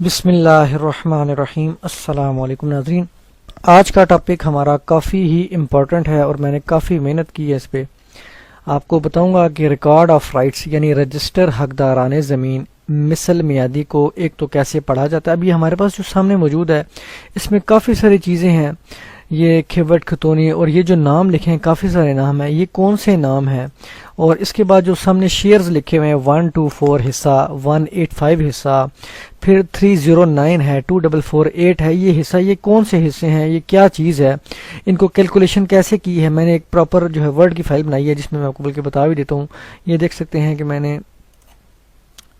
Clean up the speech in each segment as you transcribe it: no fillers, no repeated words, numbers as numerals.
بسم اللہ الرحمن الرحیم۔ السلام علیکم ناظرین، آج کا ٹاپک ہمارا کافی ہی امپورٹنٹ ہے اور میں نے کافی محنت کی ہے اس پہ۔ آپ کو بتاؤں گا کہ ریکارڈ آف رائٹس یعنی رجسٹر حقداران زمین مثل میادی کو ایک تو کیسے پڑھا جاتا ہے۔ اب یہ ہمارے پاس جو سامنے موجود ہے اس میں کافی ساری چیزیں ہیں، یہ کھیوٹ کھتونی اور یہ جو نام لکھے ہیں کافی سارے نام ہیں، یہ کون سے نام ہیں، اور اس کے بعد جو سامنے شیئرز لکھے ہوئے ہیں 124 حصہ، 185 حصہ، پھر 309 ہے، 2448 ہے، یہ حصہ یہ کون سے حصے ہیں، یہ کیا چیز ہے، ان کو کیلکولیشن کیسے کی ہے۔ میں نے ایک پراپر جو ہے ورڈ کی فائل بنائی ہے جس میں میں آپ کو بلکہ بتا بھی دیتا ہوں۔ یہ دیکھ سکتے ہیں کہ میں نے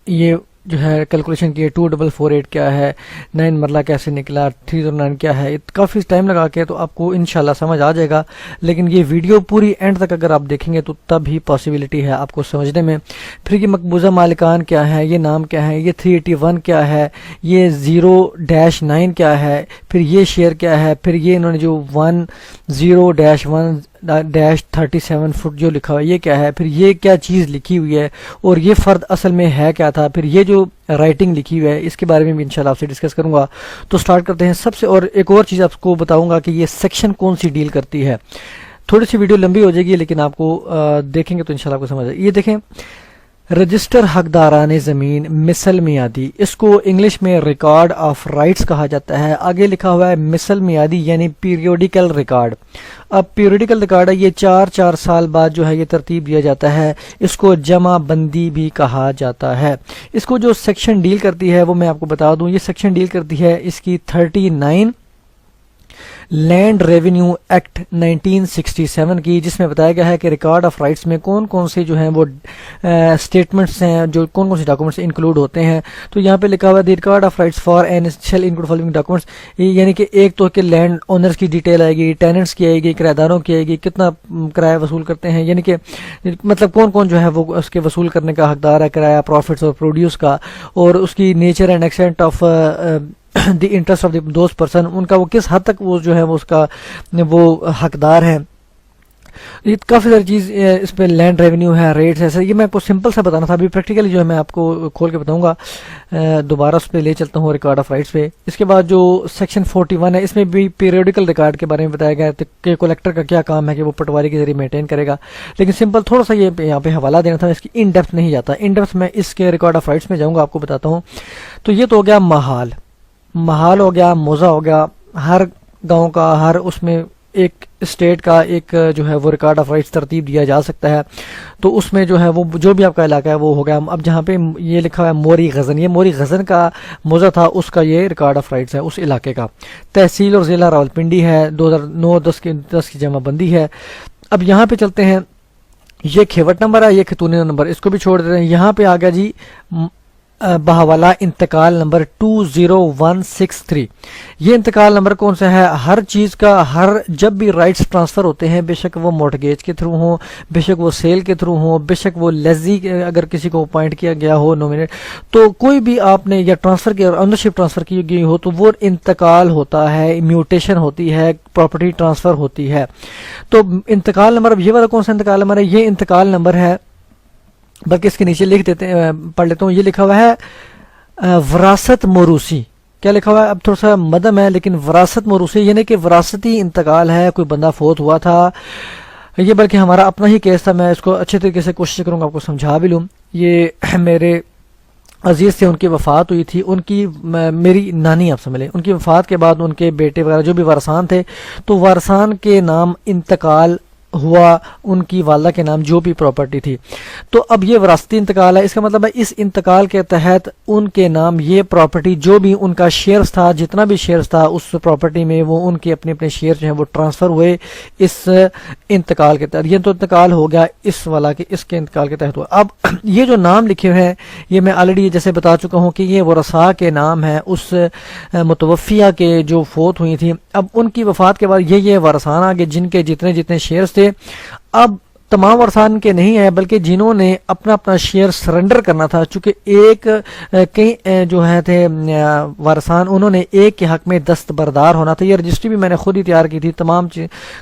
یہ جو ہے کیلکولیشن کی ہے، 2448 کیا ہے، 9 مرلہ کیسے نکلا، 309 کیا ہے، کافی ٹائم لگا کے تو آپ کو انشاءاللہ سمجھ آ جائے گا، لیکن یہ ویڈیو پوری اینڈ تک اگر آپ دیکھیں گے تو تب ہی پاسبلٹی ہے آپ کو سمجھنے میں۔ پھر یہ مقبوضہ مالکان کیا ہے، یہ نام کیا ہے، یہ 381 کیا ہے، یہ 0-9 کیا ہے، پھر یہ شیئر کیا ہے، پھر یہ انہوں نے جو 10-1-37 فٹ جو لکھا ہوا ہے یہ کیا ہے، پھر یہ کیا چیز لکھی ہوئی ہے اور یہ فرد اصل میں ہے کیا تھا، پھر یہ جو رائٹنگ لکھی ہوئی ہے اس کے بارے میں بھی انشاءاللہ آپ سے ڈسکس کروں گا۔ تو سٹارٹ کرتے ہیں سب سے، اور ایک اور چیز آپ کو بتاؤں گا کہ یہ سیکشن کون سی ڈیل کرتی ہے۔ تھوڑی سی ویڈیو لمبی ہو جائے گی لیکن آپ کو دیکھیں گے تو انشاءاللہ آپ کو سمجھ آئے گی۔ یہ دیکھیں، رجسٹر حقداران زمین مثل میادی، اس کو انگلش میں ریکارڈ آف رائٹس کہا جاتا ہے۔ آگے لکھا ہوا ہے مثل میادی یعنی پیریوڈیکل ریکارڈ۔ اب پیریوڈیکل ریکارڈ ہے، یہ 4 سال بعد جو ہے یہ ترتیب دیا جاتا ہے، اس کو جمع بندی بھی کہا جاتا ہے۔ اس کو جو سیکشن ڈیل کرتی ہے وہ میں آپ کو بتا دوں، یہ سیکشن ڈیل کرتی ہے اس کی 39 لینڈ ریونیو ایکٹ 1967 کی، جس میں بتایا گیا ہے کہ ریکارڈ آف رائٹس میں کون کون سے جو ہیں وہ سٹیٹمنٹس ہیں، جو کون کون سے ڈاکومنٹس انکلوڈ ہوتے ہیں۔ تو یہاں پہ لکھا ہوا ہے record of rights for an shall include following documents, یعنی کہ ایک تو کہ لینڈ اونرز کی ڈیٹیل آئے گی، ٹیننٹس کی آئے گی، کرایہ داروں کی آئے گی، کتنا کرایہ وصول کرتے ہیں، یعنی کہ مطلب کون کون جو ہے وہ اس کے وصول کرنے کا حقدار ہے، کرایہ، پروفٹس اور پروڈیوس کا، اور اس کی nature and extent of the interest of the those person, ان کا وہ کس حد تک وہ جو ہے وہ اس کا وہ حقدار ہے۔ یہ کافی ساری چیز اس پہ لینڈ ریونیو ہے، ریٹس ہے، یہ میں آپ کو سمپل سا بتانا تھا، ابھی پریکٹیکلی جو ہے میں آپ کو کھول کے بتاؤں گا۔ دوبارہ اس پہ لے چلتا ہوں ریکارڈ آف رائٹس پہ۔ اس کے بعد جو سیکشن 41 ہے، اس میں بھی پیریوڈیکل ریکارڈ کے بارے میں بتایا گیا ہے کہ کلیکٹر کا کیا کام ہے کہ وہ پٹواری کے ذریعے مینٹین کرے گا، لیکن سمپل تھوڑا سا یہ یہاں پہ حوالہ دینا تھا، اس کی ان ڈیپتھ نہیں جاتا، ان ڈیپتھ میں اس کے ریکارڈ آف رائٹس میں جاؤں گا، آپ کو بتاتا ہوں۔ تو یہ تو ہو گیا محال ہو گیا، موضع ہو گیا، ہر گاؤں کا، ہر اس میں ایک اسٹیٹ کا ایک جو ہے وہ ریکارڈ آف رائٹس ترتیب دیا جا سکتا ہے، تو اس میں جو ہے وہ جو بھی آپ کا علاقہ ہے وہ ہو گیا۔ اب جہاں پہ یہ لکھا ہوا ہے موری غزن، یہ موری غزن کا موضع تھا، اس کا یہ ریکارڈ آف رائٹس ہے اس علاقے کا۔ تحصیل اور ضلع راولپنڈی ہے، 2009-10 کی جمع بندی ہے۔ اب یہاں پہ چلتے ہیں، یہ کھیوٹ نمبر ہے، یہ کھتونی نمبر، اس کو بھی چھوڑ دیتے ہیں۔ یہاں پہ آ گیا جی بحوالہ انتقال نمبر 20163، یہ انتقال نمبر کون سا ہے؟ ہر چیز کا، ہر جب بھی رائٹس ٹرانسفر ہوتے ہیں، بے شک وہ مورٹگیج کے تھرو ہوں، بے شک وہ سیل کے تھرو ہوں، بے شک وہ لیزی اگر کسی کو اپوائنٹ کیا گیا ہو نومینیٹ، تو کوئی بھی آپ نے یا ٹرانسفر کی اونرشپ ٹرانسفر کی گئی ہو تو وہ انتقال ہوتا ہے، میوٹیشن ہوتی ہے، پراپرٹی ٹرانسفر ہوتی ہے۔ تو انتقال نمبر، اب یہ والا کون سا انتقال نمبر ہے؟ یہ انتقال نمبر ہے، بلکہ اس کے نیچے لکھ دیتے ہیں، پڑھ لیتا ہوں۔ یہ لکھا ہوا ہے وراثت موروثی، کیا لکھا ہوا ہے؟ اب تھوڑا سا مدم ہے لیکن وراثت موروثی یعنی کہ وراثتی انتقال ہے، کوئی بندہ فوت ہوا تھا، یہ بلکہ ہمارا اپنا ہی کیس تھا، میں اس کو اچھے طریقے سے کوشش کروں گا آپ کو سمجھا بھی لوں۔ یہ میرے عزیز سے ان کی وفات ہوئی تھی، ان کی میری نانی آپ سمجھ لیں، ان کی وفات کے بعد ان کے بیٹے وغیرہ جو بھی وارثان تھے، تو وارثان کے نام انتقال ہوا، ان کی والدہ کے نام جو بھی پراپرٹی تھی، تو اب یہ وراثتی انتقال ہے۔ اس کا مطلب ہے اس انتقال کے تحت ان کے نام یہ پراپرٹی جو بھی ان کا شیئرز تھا، جتنا بھی شیئرز تھا اس پراپرٹی میں، وہ ان کے اپنے اپنے شیئر جو ہیں وہ ٹرانسفر ہوئے اس انتقال کے تحت۔ یہ تو انتقال ہو گیا اس والا کہ اس کے انتقال کے تحت ہوا۔ اب یہ جو نام لکھے ہوئے ہیں، یہ میں آلریڈی جیسے بتا چکا ہوں کہ یہ ورثاء کے نام ہیں اس متوفیہ کے جو فوت ہوئی تھی۔ اب ان کی وفات کے بعد یہ وارثان آگے جن کے جتنے شیئرز تھے، اب تمام ورثان کے نہیں ہے بلکہ جنہوں نے اپنا اپنا شیئر سرنڈر کرنا تھا، چونکہ ایک کئی جو ہے تھے وارثان، انہوں نے ایک کے حق میں دستبردار ہونا تھا۔ یہ رجسٹری بھی میں نے خود ہی تیار کی تھی، تمام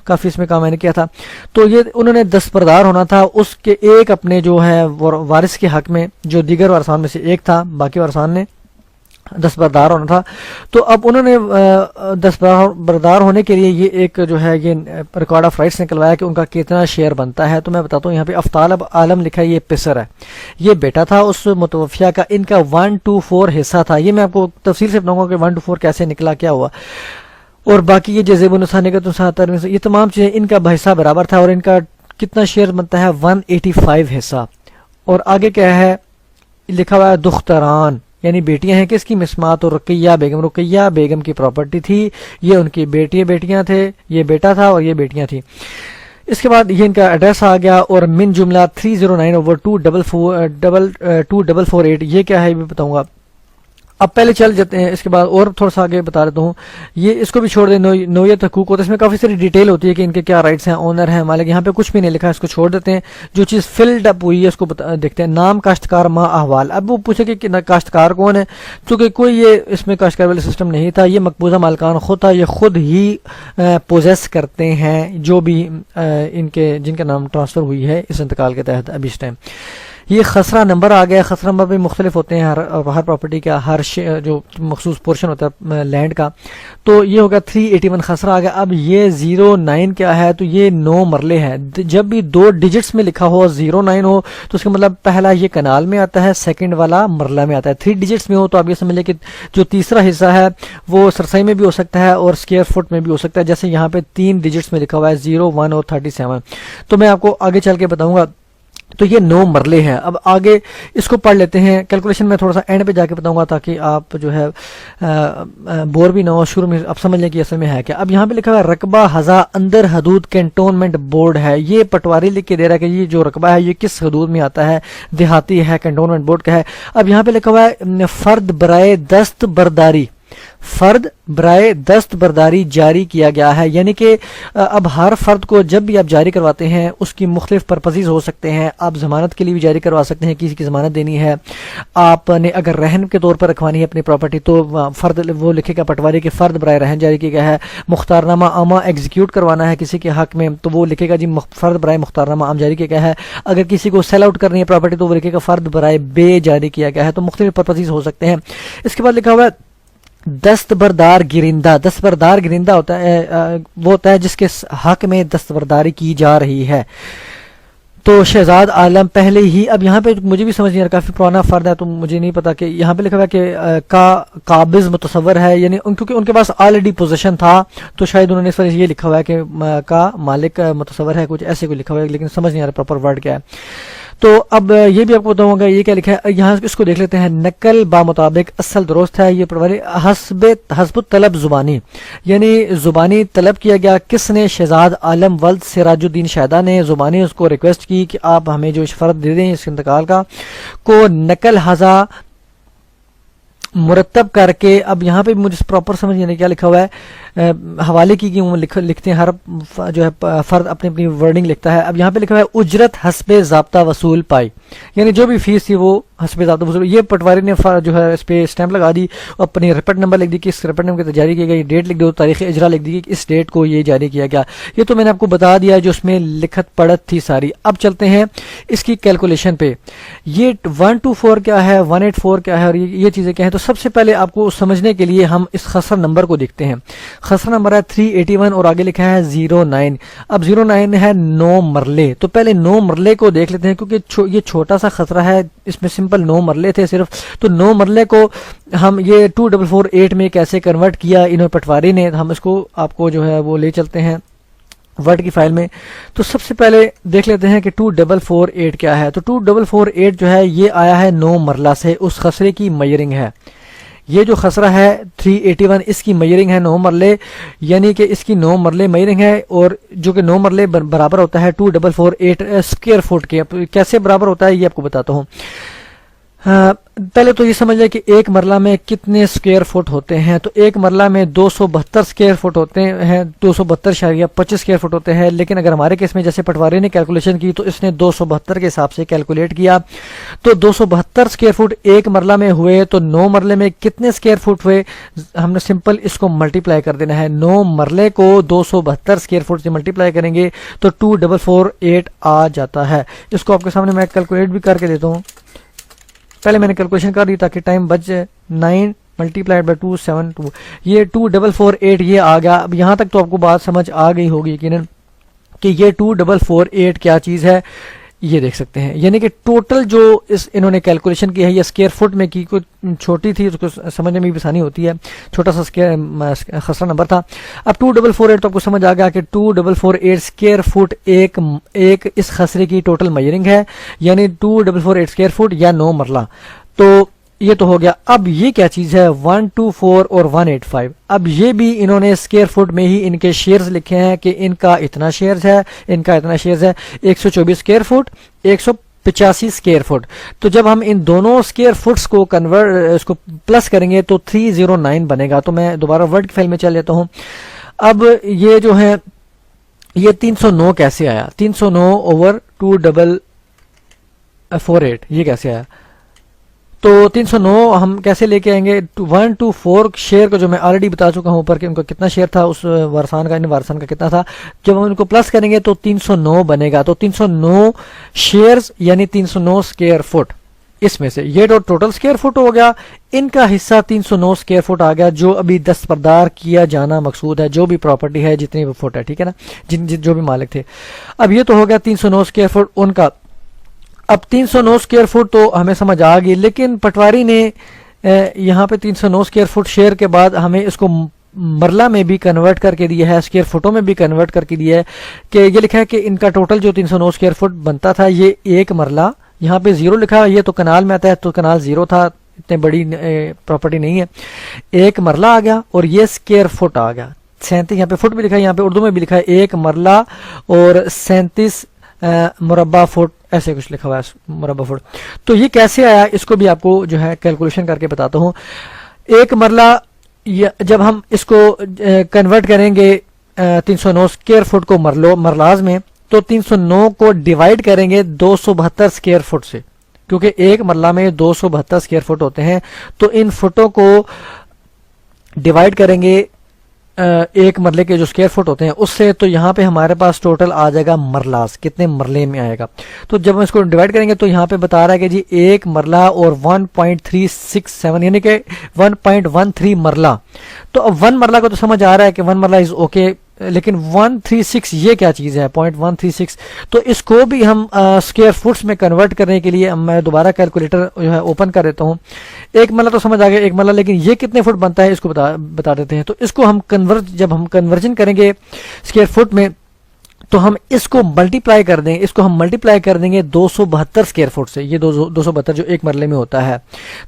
کافی اس میں کام میں نے کیا تھا، تو یہ انہوں نے دستبردار ہونا تھا اس کے ایک اپنے جو ہے وارث کے حق میں، جو دیگر وارثان میں سے ایک تھا، باقی وارثان نے دستبردار ہونا تھا. تو اب انہوں نے دستبردار ہونے کے لیے یہ ایک جو ہے یہ ریکارڈ آف رائٹس نکلوایا کہ ان کا کتنا شیئر بنتا ہے. تو میں بتاتا ہوں, یہاں پہ افطال عالم لکھا ہے, یہ پسر ہے, یہ بیٹا تھا اس متوفیہ کا, ان کا 1/4 حصہ تھا. یہ میں آپ کو تفصیل سے بتاؤں گا کہ 1/4 کیسے نکلا, کیا ہوا, اور باقی یہ جزیب النسانگت یہ تمام چیزیں ان کا حصہ برابر تھا, اور ان کا کتنا شیئر بنتا ہے 185 حصہ. اور آگے کیا ہے لکھا ہوا ہے, دختران یعنی بیٹیاں ہیں کس کی, مسمات اور رقیہ بیگم. رقیہ بیگم کی پراپرٹی تھی, یہ ان کی بیٹیاں تھے, یہ بیٹا تھا اور یہ بیٹیاں تھیں. اس کے بعد یہ ان کا ایڈریس آ گیا, اور من جملہ 309/2448 یہ کیا ہے یہ بھی بتاؤں گا. اب پہلے چل جاتے ہیں, اس کے بعد اور تھوڑا سا آگے بتا دیتا ہوں. یہ اس کو بھی چھوڑ دیں, نوعیت حقوق ہوتا ہے, اس میں کافی ساری ڈیٹیل ہوتی ہے کہ ان کے کیا رائٹس ہیں, اونر ہیں, مالک. یہاں پہ کچھ بھی نہیں لکھا ہے, اس کو چھوڑ دیتے ہیں. جو چیز فلڈ اپ ہوئی ہے اس کو دیکھتے ہیں. نام کاشتکار, ماں احوال. اب وہ پوچھے کہ کاشتکار کون ہے, چونکہ کوئی یہ اس میں کاشتکار والا سسٹم نہیں تھا, یہ مقبوضہ مالکان خود تھا, یہ خود ہی پوزیس کرتے ہیں جو بھی ان کے جن کا نام ٹرانسفر ہوئی ہے اس انتقال کے تحت. ابھی اس ٹائم یہ خسرہ نمبر آ گیا. خسرہ نمبر بھی مختلف ہوتے ہیں ہر پراپرٹی کا, ہر جو مخصوص پورشن ہوتا ہے لینڈ کا. تو یہ ہوگا 381 خسرہ آ گیا. اب یہ 09 کیا ہے, تو یہ 9 مرلے ہے. جب بھی 2 ڈیجٹس میں لکھا ہو 09 ہو تو اس کا مطلب پہلا یہ کنال میں آتا ہے, سیکنڈ والا مرلہ میں آتا ہے. 3 ڈیجٹس میں ہو تو آپ یہ سمجھ لیں کہ جو تیسرا حصہ ہے وہ سرسائی میں بھی ہو سکتا ہے اور اسکوائر فٹ میں بھی ہو سکتا ہے, جیسے یہاں پہ 3 ڈیجٹس میں لکھا ہوا ہے 01 اور 37. تو میں آپ کو آگے چل کے بتاؤں گا. تو یہ 9 مرلے ہیں. اب آگے اس کو پڑھ لیتے ہیں. کیلکولیشن میں تھوڑا سا اینڈ پہ جا کے بتاؤں گا تاکہ آپ جو ہے بور بھی نہ ہو, شروع میں اب سمجھ لیں کہ اصل میں ہے کیا. اب یہاں پہ لکھا ہوا ہے رقبہ ہزا اندر حدود کینٹونمنٹ بورڈ ہے. یہ پٹواری لکھ کے دے رہا ہے کہ یہ جو رقبہ ہے یہ کس حدود میں آتا ہے, دیہاتی ہے, کینٹونمنٹ بورڈ کا ہے. اب یہاں پہ لکھا ہوا ہے فرد برائے دست برداری, فرد برائے دست برداری جاری کیا گیا ہے. یعنی کہ اب ہر فرد کو جب بھی آپ جاری کرواتے ہیں اس کی مختلف پرپزز ہو سکتے ہیں. آپ ضمانت کے لیے بھی جاری کروا سکتے ہیں, کسی کی ضمانت دینی ہے, آپ نے اگر رہن کے طور پر رکھوانی ہے اپنی پراپرٹی تو فرد وہ لکھے گا پٹواری کے فرد برائے رہن جاری کیا گیا ہے. مختارنامہ عامہ ایگزیکیوٹ کروانا ہے کسی کے حق میں تو وہ لکھے گا جی فرد برائے مختارنامہ عام جاری کیا گیا ہے. اگر کسی کو سیل آؤٹ کرنی ہے پراپرٹی تو وہ لکھے گا فرد برائے بے جاری کیا گیا ہے. تو مختلف پرپزز ہو سکتے ہیں. اس کے بعد لکھا ہوا ہے دستبردار گرندہ. دستبردار گرندہ ہوتا ہے وہ ہوتا ہے جس کے حق میں دستبرداری کی جا رہی ہے. تو شہزاد عالم پہلے ہی, اب یہاں پہ مجھے بھی سمجھ نہیں آ رہا, کافی پرانا فرد ہے تو مجھے نہیں پتا کہ یہاں پہ لکھا ہوا ہے کہ قابض متصور ہے, یعنی کیونکہ ان کے پاس آلریڈی پوزیشن تھا تو شاید انہوں نے اس وجہ سے یہ لکھا ہوا ہے کہ کا مالک متصور ہے, کچھ ایسے کو لکھا ہوا ہے, لیکن سمجھ نہیں آ رہا پراپر ورڈ کیا ہے. تو اب یہ بھی آپ کو بتاؤں گا یہ کیا لکھا ہے. یہاں اس کو دیکھ لیتے ہیں. نقل با مطابق اصل درست ہے. یہ پڑھواری حسب طلب زبانی, یعنی زبانی طلب کیا گیا. کس نے, شہزاد عالم ولد سراج الدین شہدہ نے زبانی اس کو ریکویسٹ کی کہ آپ ہمیں جو فرد دے دیں اس انتقال کا کو نقل حضا مرتب کر کے. اب یہاں پہ مجھے پراپر سمجھ نہیں کیا لکھا ہوا ہے, حوالے کی لکھتے ہیں, ہر جو ہے فرد اپنی اپنی ورڈنگ لکھتا ہے. اب یہاں پہ لکھا ہوا ہے اجرت حسب ضابطہ وصول پائی, یعنی جو بھی فیس تھی وہ حسب ضابطہ وصول. یہ پٹواری نے جو ہے اس پہ اسٹیمپ لگا دی, اپنی ریپٹ نمبر لکھ دی کہ اس ریپٹ نمبر کے جاری کیا گیا, ڈیٹ لکھ دی, تاریخ اجرا لکھ دی کہ اس ڈیٹ کو یہ جاری کیا گیا. یہ تو میں نے آپ کو بتا دیا جو اس میں لکھت پڑھت تھی ساری. اب چلتے ہیں اس کی کیلکولیشن پہ. یہ 124 کیا ہے, 184 کیا ہے اور یہ چیزیں کیا ہیں. تو سب سے پہلے آپ کو سمجھنے کے لیے ہم اس خسر نمبر کو دیکھتے ہیں. خسر نمبر ہے 381 اور آگے لکھا ہے 09. اب 09 ہے 9 مرلے. تو پہلے 9 مرلے کو دیکھ لیتے ہیں کیونکہ یہ چھوٹا سا خسرہ ہے, اس میں سمپل 9 مرلے تھے صرف. تو 9 مرلے کو ہم یہ 2448 میں کیسے کنورٹ کیا انہوں پٹواری نے, ہم اس کو آپ کو جو ہے وہ لے چلتے ہیں ورڈ کی فائل میں. تو سب سے پہلے دیکھ لیتے ہیں کہ 2448 کیا ہے. تو 2448 جو ہے یہ آیا ہے 9 مرلہ سے, اس خسرے کی میئرنگ ہے. یہ جو خسرہ ہے 381 اس کی میئرنگ ہے 9 مرلے, یعنی کہ اس کی 9 مرلے میئرنگ ہے, اور جو کہ 9 مرلے برابر ہوتا ہے 2448 اسکوائر فٹ کے. کیسے برابر ہوتا ہے یہ آپ کو بتاتا ہوں. پہلے تو یہ سمجھ لیں کہ ایک مرلہ میں کتنے اسکوائر فٹ ہوتے ہیں. تو ایک مرلہ میں 272 اسکوائر فٹ ہوتے ہیں, 272.25 اسکوائر فٹ ہوتے ہیں. لیکن اگر ہمارے کیس میں جیسے پٹواری نے کیلکولیشن کی تو اس نے 272 کے حساب سے کیلکولیٹ کیا. تو 272 اسکوائر فٹ ایک مرلہ میں ہوئے تو 9 مرلے میں کتنے اسکوائر فٹ ہوئے, ہم نے سمپل اس کو ملٹیپلائی کر دینا ہے. 9 مرلے کو 272 اسکوائر فٹ سے ملٹیپلائی کریں گے تو 2448 آ جاتا ہے. اس کو آپ کے سامنے میں کیلکولیٹ بھی کر کے دیتا ہوں. پہلے میں نے کیلکولیشن کر دی تاکہ ٹائم بچ جائے. 9 ملٹیپلائڈ بائی 272, یہ 2448 یہ آ گیا. اب یہاں تک تو آپ کو بات سمجھ آ گئی ہوگی یقیناً کہ یہ 2448 کیا چیز ہے. یہ دیکھ سکتے ہیں یعنی کہ ٹوٹل جو انہوں نے کیلکولیشن کی ہے یہ اسکیئر فٹ میں کی, کوئی چھوٹی تھی اس کو سمجھنے میں بھی آسانی ہوتی ہے, چھوٹا سا خسرہ نمبر تھا. اب 2448 تو آپ کو سمجھ آ گیا کہ 2448 اسکیئر فٹ ایک اس خسرے کی ٹوٹل میئرنگ ہے, یعنی 2448 اسکیئر فٹ یا 9 مرلہ. تو یہ تو ہو گیا. اب یہ کیا چیز ہے 124 اور 185. اب یہ بھی انہوں نے اسکیئر فٹ میں ہی ان کے شیئرز لکھے ہیں کہ ان کا اتنا شیئرز ہے, ان کا اتنا شیئرز ہے, 124 اسکیئر فٹ, 185 اسکیئر فٹ. تو جب ہم ان دونوں اسکیئر فٹس کو اس کو پلس کریں گے تو 309 بنے گا. تو میں دوبارہ ورڈ کی فائل میں چل لیتا ہوں. اب یہ جو ہے یہ 309 کیسے آیا, 309 اوور 2448 یہ کیسے آیا. تو 309 ہم کیسے لے کے آئیں گے, 124 شیئر کو جو میں آلریڈی بتا چکا ہوں اوپر کہ ان کا کتنا شیئر تھا, اس وارثان کا, ان وارثان کا کتنا تھا. جب ہم ان کو پلس کریں گے تو 309 بنے گا. تو 309 شیئرز یعنی 309 اسکیئر فٹ, اس میں سے یہ ٹوٹل اسکیئر فٹ ہو گیا. ان کا حصہ 309 اسکیئر فٹ آ گیا جو ابھی دستبردار کیا جانا مقصود ہے, جو بھی پراپرٹی ہے جتنی بھی فٹ ہے, ٹھیک ہے نا, جو بھی مالک تھے. اب یہ تو ہو گیا 309 اسکیئر فٹ ان کا. اب 309 اسکیئر فٹ تو ہمیں سمجھ آ گئی, لیکن پٹواری نے یہاں پہ 309 اسکیئر فٹ شیئر کے بعد ہمیں اس کو مرلہ میں بھی کنورٹ کر کے دیا ہے, اسکیئر فٹوں میں بھی کنورٹ کر کے دیا ہے کہ یہ لکھا ہے کہ ان کا ٹوٹل جو 309 اسکیئر فٹ بنتا تھا یہ ایک مرلہ, یہاں پہ 0 لکھا ہے, یہ تو کنال میں آتا ہے تو کنال 0 تھا, اتنے بڑی پراپرٹی نہیں ہے. ایک مرلہ آ گیا اور یہ اسکیئر فٹ آ گیا 37, یہاں پہ فٹ بھی لکھا ہے, یہاں پہ اردو میں بھی لکھا ہے ایک مرلہ اور 37 مربع فٹ, ایسے کچھ لکھا ہوا ہے مربع فٹ. تو یہ کیسے آیا اس کو بھی آپ کو جو ہے کیلکولیشن کر کے بتاتا ہوں. ایک مرلہ جب ہم اس کو کنورٹ کریں گے 309 اسکیئر فٹ کو مرلاز میں, تو 309 کو ڈیوائڈ کریں گے 272 اسکیئر فٹ سے, کیونکہ ایک مرلہ میں 272 اسکیئر فٹ ہوتے ہیں. تو ان فٹوں کو ڈیوائڈ کریں گے ایک مرلے کے جو اسکیئر فٹ ہوتے ہیں اس سے, تو یہاں پہ ہمارے پاس ٹوٹل آ جائے گا مرلاز, کتنے مرلے میں آئے گا. تو جب ہم اس کو ڈیوائڈ کریں گے تو یہاں پہ بتا رہا ہے کہ جی ایک مرلہ اور 1.367 یعنی کہ 1.13 مرلہ. تو اب 1 مرلہ کو تو سمجھ آ رہا ہے کہ 1 مرلہ از اوکے, لیکن 136 یہ کیا چیز ہے 0.136. تو اس کو بھی ہم اسکیئر فٹس میں کنورٹ کرنے کے لیے میں دوبارہ کیلکولیٹر جو ہے اوپن کر دیتا ہوں. ایک مرلہ تو سمجھ آ گیا ایک مرلہ, لیکن یہ کتنے فٹ بنتا ہے اس کو بتا دیتے ہیں. تو اس کو ہم جب ہم کنورژن کریں گے اسکیئر فٹ میں تو ہم اس کو ملٹیپلائی کر دیں گے, اس کو ہم ملٹیپلائی کر دیں گے 272 اسکیئر فٹ سے, یہ 272 جو ایک مرلے میں ہوتا ہے.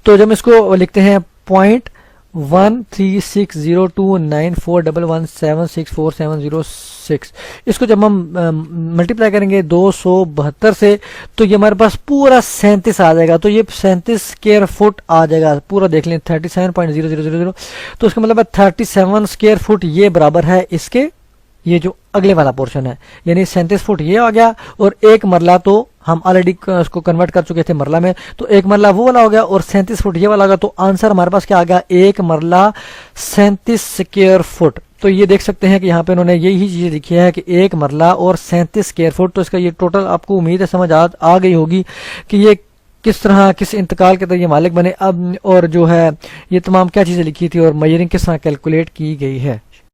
تو جب اس کو لکھتے ہیں 0.136029411764706, اس کو جب ہم ملٹیپلائی کریں گے 272 سے تو یہ ہمارے پاس پورا 37 آ جائے گا. تو یہ 37 اسکیئر فٹ آ جائے گا پورا, دیکھ لیں 37.0000. تو اس کا مطلب ہے 37 اسکیئر فٹ یہ برابر ہے اس کے, یہ جو اگلے والا پورشن ہے, یعنی 37 فٹ یہ آ گیا. اور ایک مرلہ تو ہم آلریڈی اس کو کنورٹ کر چکے تھے مرلہ میں, تو ایک مرلہ وہ والا ہو گیا اور 37 فٹ یہ والا ہوگا. تو آنسر ہمارے پاس کیا آ گیا, ایک مرلہ 37 اسکیئر فٹ. تو یہ دیکھ سکتے ہیں کہ یہاں پہ انہوں نے یہی چیز لکھی ہے کہ ایک مرلہ اور 37 اسکیئر فٹ. تو اس کا یہ ٹوٹل آپ کو امید ہے سمجھ آ گئی ہوگی کہ یہ کس طرح کس انتقال کے طرح یہ مالک بنے اب, اور جو ہے یہ تمام کیا چیزیں لکھی تھی اور میئرنگ کس طرح کیلکولیٹ کی گئی ہے.